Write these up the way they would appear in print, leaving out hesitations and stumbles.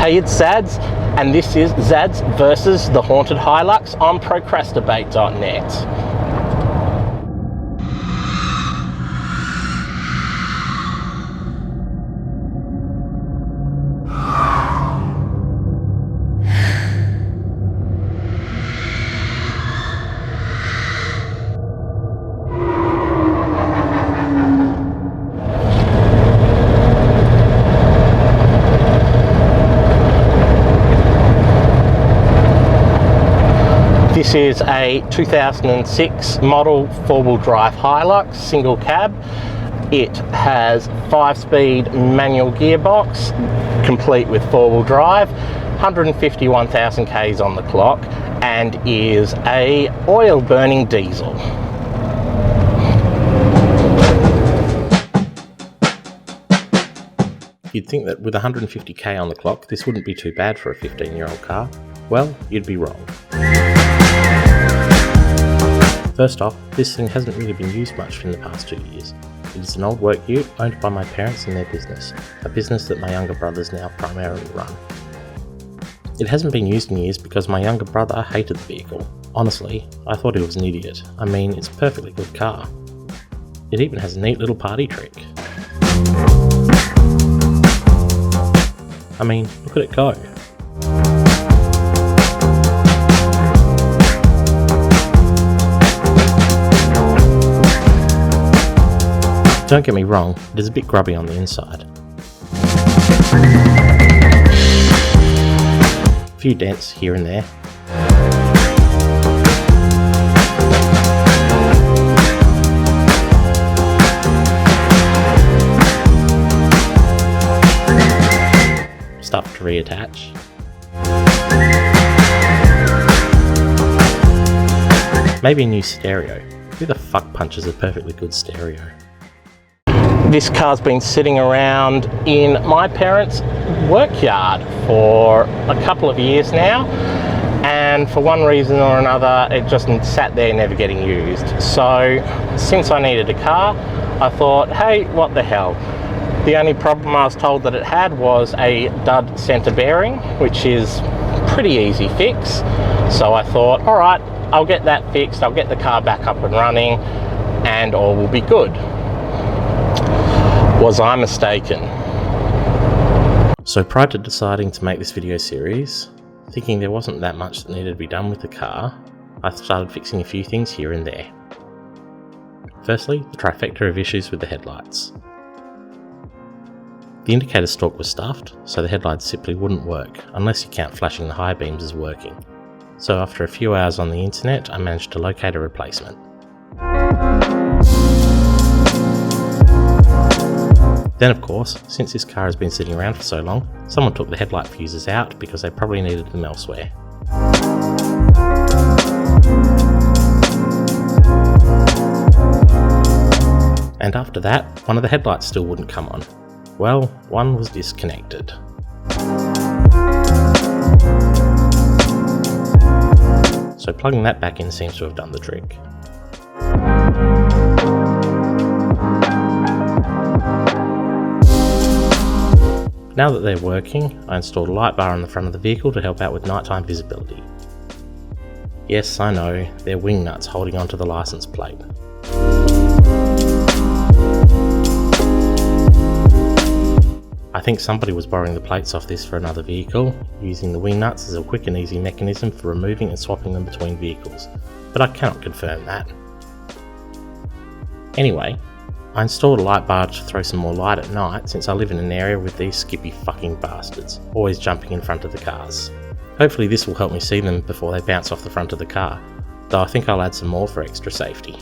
Hey, it's Zads, and this is Zads versus the Haunted Hilux on procrastinate.net. This is a 2006 model four-wheel drive Hilux, single cab. It has 5-speed manual gearbox, complete with four-wheel drive, 151,000 Ks on the clock, and is a oil-burning diesel. You'd think that with 150k on the clock, this wouldn't be too bad for a 15-year-old car. Well, you'd be wrong. First off, this thing hasn't really been used much in the past 2 years. It is an old work ute owned by my parents and their business, a business that my younger brothers now primarily run. It hasn't been used in years because my younger brother hated the vehicle. Honestly, I thought he was an idiot. I mean, it's a perfectly good car. It even has a neat little party trick. I mean, look at it go. Don't get me wrong, it is a bit grubby on the inside. A few dents here and there. Stuff to reattach. Maybe a new stereo. Who the fuck punches a perfectly good stereo? This car's been sitting around in my parents' workyard for a couple of years now, and for one reason or another it just sat there never getting used. So since I needed a car, I thought, hey, what the hell. The only problem I was told that it had was a dud centre bearing, which is pretty easy fix. So I thought, all right, I'll get that fixed, I'll get the car back up and running, and all will be good. Was I mistaken? So prior to deciding to make this video series, thinking there wasn't that much that needed to be done with the car, I started fixing a few things here and there. Firstly, the trifecta of issues with the headlights. The indicator stalk was stuffed, so the headlights simply wouldn't work, unless you count flashing the high beams as working. So after a few hours on the internet, I managed to locate a replacement. Then of course, since this car has been sitting around for so long, someone took the headlight fuses out because they probably needed them elsewhere. And after that, one of the headlights still wouldn't come on. Well, one was disconnected. So plugging that back in seems to have done the trick. Now that they're working, I installed a light bar on the front of the vehicle to help out with nighttime visibility. Yes, I know, they're wing nuts holding onto the license plate. I think somebody was borrowing the plates off this for another vehicle, using the wing nuts as a quick and easy mechanism for removing and swapping them between vehicles, but I cannot confirm that. Anyway, I installed a light bar to throw some more light at night since I live in an area with these skippy fucking bastards, always jumping in front of the cars. Hopefully this will help me see them before they bounce off the front of the car, though I think I'll add some more for extra safety.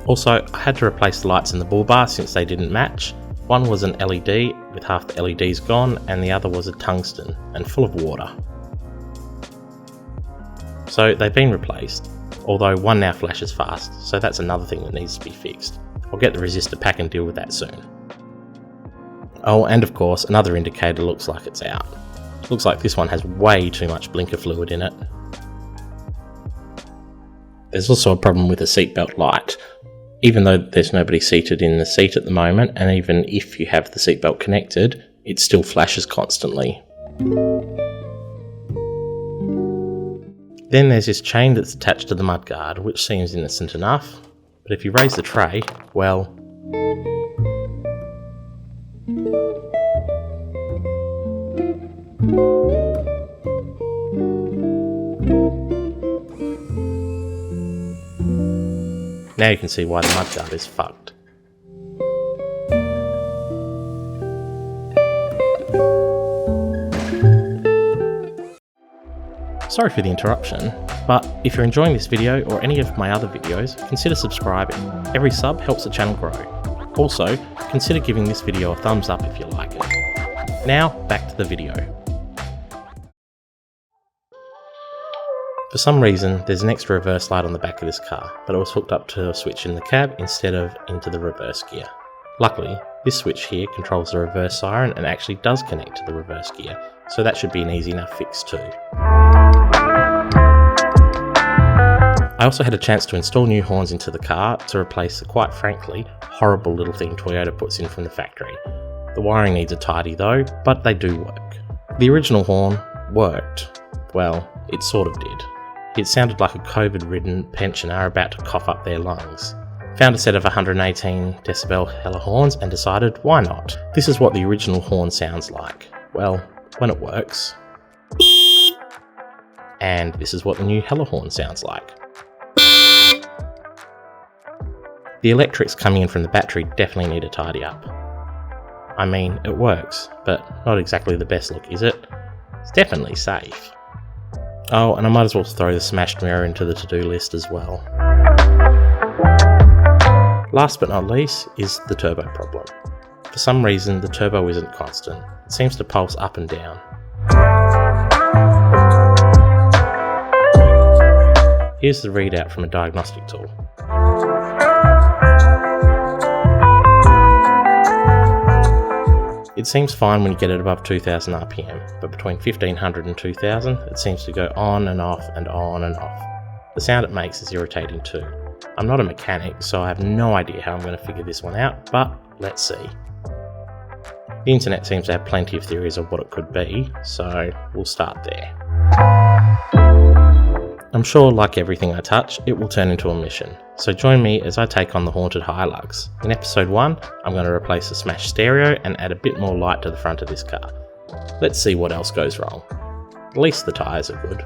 Also, I had to replace the lights in the bull bar since they didn't match. One was an LED with half the LEDs gone, and the other was a tungsten and full of water. So they've been replaced, although one now flashes fast, so that's another thing that needs to be fixed. I'll get the resistor pack and deal with that soon. Oh, and of course, another indicator looks like it's out. Looks like this one has way too much blinker fluid in it. There's also a problem with the seatbelt light. Even though there's nobody seated in the seat at the moment, and even if you have the seatbelt connected, it still flashes constantly. Then there's this chain that's attached to the mudguard, which seems innocent enough, but if you raise the tray, well... Now you can see why the mudguard is fucked. Sorry for the interruption, but if you're enjoying this video or any of my other videos, consider subscribing. Every sub helps the channel grow. Also, consider giving this video a thumbs up if you like it. Now, back to the video. For some reason, there's an extra reverse light on the back of this car, but it was hooked up to a switch in the cab instead of into the reverse gear. Luckily, this switch here controls the reverse siren and actually does connect to the reverse gear, so that should be an easy enough fix too. I also had a chance to install new horns into the car to replace the, quite frankly, horrible little thing Toyota puts in from the factory. The wiring needs a tidy though, but they do work. The original horn worked. Well, it sort of did. It sounded like a COVID-ridden pensioner about to cough up their lungs. Found a set of 118 decibel Hella horns and decided why not. This is what the original horn sounds like. Well, when it works. And this is what the new Hella horn sounds like. The electrics coming in from the battery definitely need a tidy up. I mean, it works, but not exactly the best look, is it? It's definitely safe. Oh, and I might as well throw the smashed mirror into the to-do list as well. Last but not least is the turbo problem. For some reason, the turbo isn't constant. It seems to pulse up and down. Here's the readout from a diagnostic tool. It seems fine when you get it above 2000 RPM, but between 1500 and 2000 it seems to go on and off and on and off. The sound it makes is irritating too. I'm not a mechanic, so I have no idea how I'm going to figure this one out, but let's see. The internet seems to have plenty of theories of what it could be, so we'll start there. I'm sure, like everything I touch, it will turn into a mission, so join me as I take on the Haunted Hilux. In episode 1, I'm going to replace the smashed stereo and add a bit more light to the front of this car. Let's see what else goes wrong. At least the tyres are good.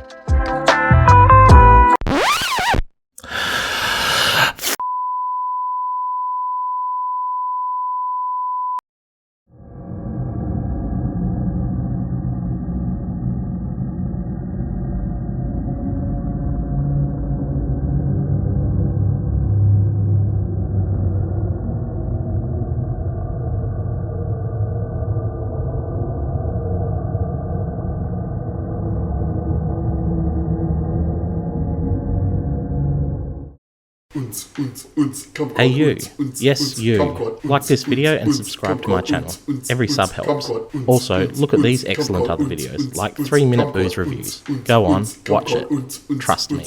Hey you, yes you, like this video and subscribe to my channel. Every sub helps. Also, look at these excellent other videos, like 3-minute booze reviews. Go on, watch it. Trust me.